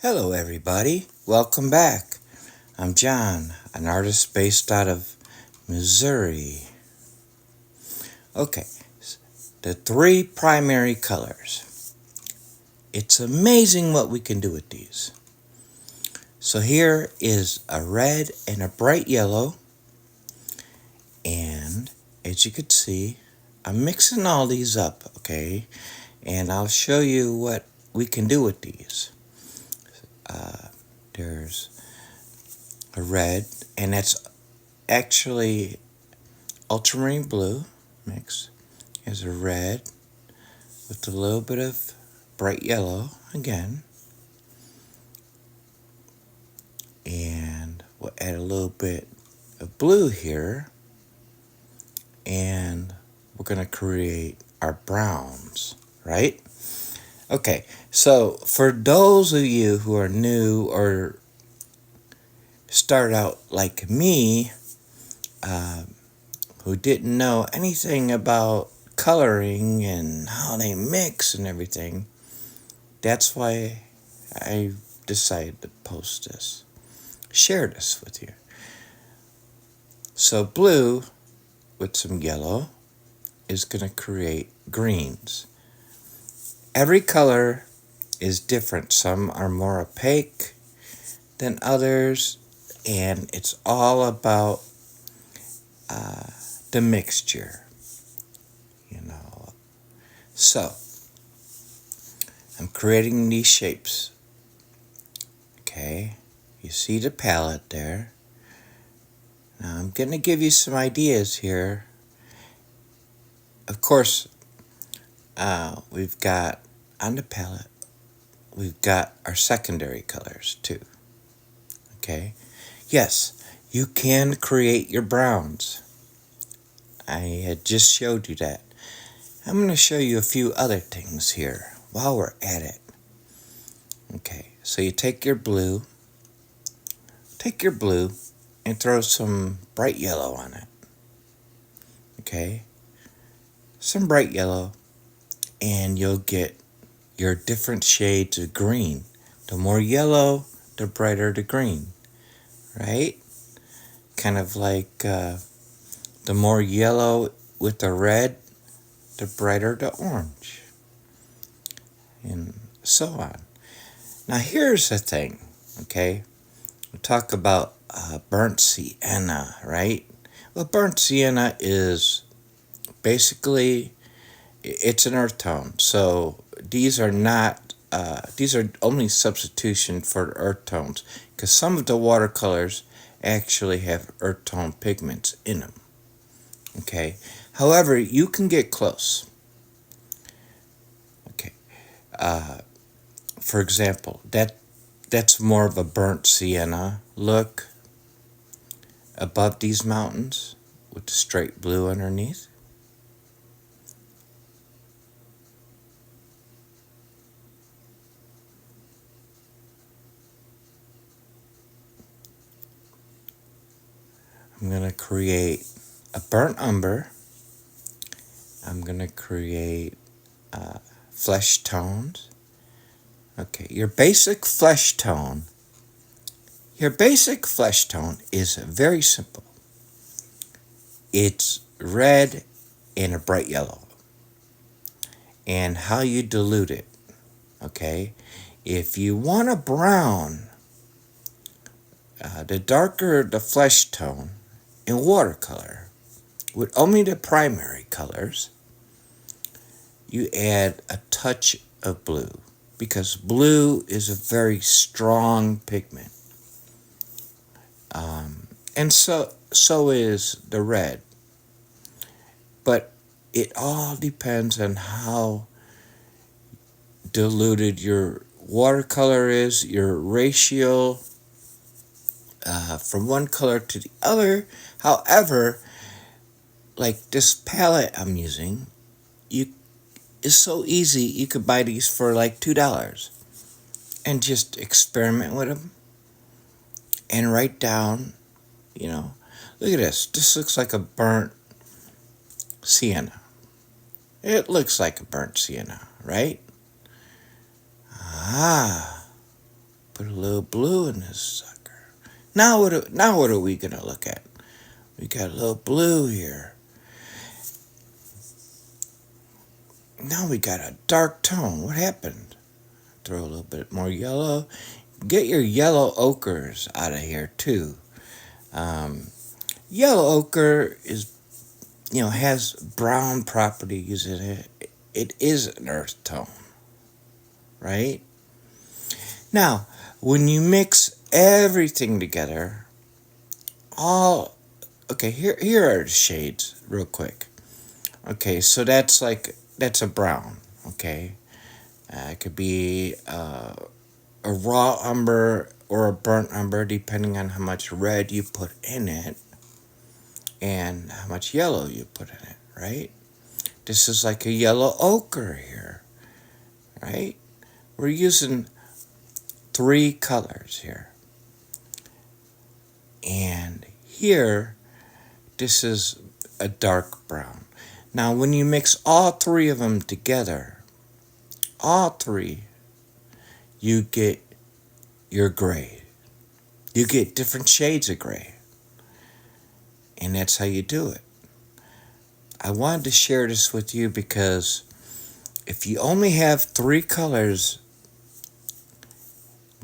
Hello, everybody. Welcome back. I'm John, an artist based out of Missouri. Okay, the three primary colors. It's amazing what we can do with these. So here is a red and a bright yellow. And as you can see, I'm mixing all these up, okay? And I'll show you what we can do with these. There's a red, and that's actually ultramarine blue mix. Here's a red with a little bit of bright yellow again. And we'll add a little bit of blue here. And we're going to create our browns, right? Okay, so for those of you who are new or start out like me, who didn't know anything about coloring and how they mix and everything, that's why I decided to post this, share this with you. So blue with some yellow is going to create greens. Every color is different. Some are more opaque than others, and it's all about the mixture, So, I'm creating these shapes. Okay, you see the palette there. Now I'm going to give you some ideas here. Of course, we've got on the palette, we've got our secondary colors too. Okay, yes, you can create your browns. I had just showed you that. I'm going to show you a few other things here while we're at it. Okay, so you take your blue and throw some bright yellow on it. Okay, some bright yellow, and you'll get your different shades of green. The more yellow, the brighter the green, right? Kind of like the more yellow with the red, the brighter the orange, and so on. Now here's the thing, okay? We talk about burnt sienna, right? Well, burnt sienna is basically, it's an earth tone. So these are not, these are only substitution for earth tones, because some of the watercolors actually have earth tone pigments in them. Okay, however, you can get close. Okay, for example, that's more of a burnt sienna look above these mountains with the straight blue underneath. I'm going to create a burnt umber. I'm going to create flesh tones. Okay, your basic flesh tone is very simple. It's red and a bright yellow. And how you dilute it, okay? If you want a brown, the darker the flesh tone in watercolor, with only the primary colors, you add a touch of blue, because blue is a very strong pigment. And so is the red. But it all depends on how diluted your watercolor is, your ratio from one color to the other. However, like this palette I'm using, it's so easy. You could buy these for like $2 and just experiment with them and write down, look at this. This looks like a burnt sienna. It looks like a burnt sienna, right? Ah, Put a little blue in this sucker. Now what are we gonna look at? We got a little blue here. Now we got a dark tone. What happened? Throw a little bit more yellow. Get your yellow ochres out of here too. Yellow ochre has brown properties in it. It is an earth tone, right? Now, when you mix everything together, here are the shades real quick. Okay, so that's a brown, okay? It could be a raw umber or a burnt umber, depending on how much red you put in it and how much yellow you put in it, right? This is like a yellow ochre here, right? We're using 3 colors here. And here, this is a dark brown. Now, when you mix all 3 of them together, you get your gray. You get different shades of gray. And that's how you do it. I wanted to share this with you because if you only have 3 colors,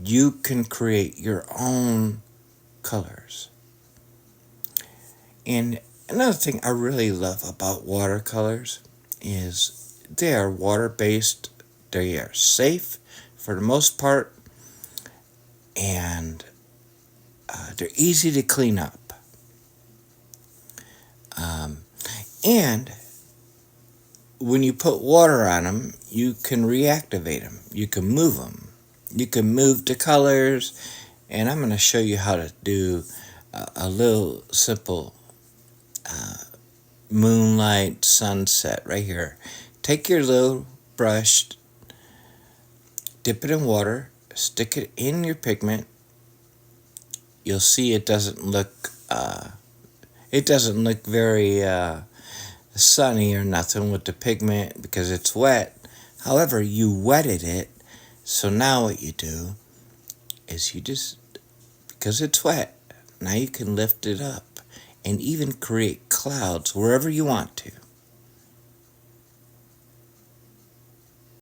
you can create your own colors. And another thing I really love about watercolors is they are water-based. They are safe for the most part, and they're easy to clean up. And when you put water on them, you can reactivate them. You can move them. You can move the colors. And I'm going to show you how to do a little simple moonlight sunset right here. Take your little brush, dip it in water, stick it in your pigment. You'll see it doesn't look very sunny or nothing with the pigment because it's wet. However, you wetted it, so now what you do is because it's wet, now you can lift it up and even create clouds wherever you want to.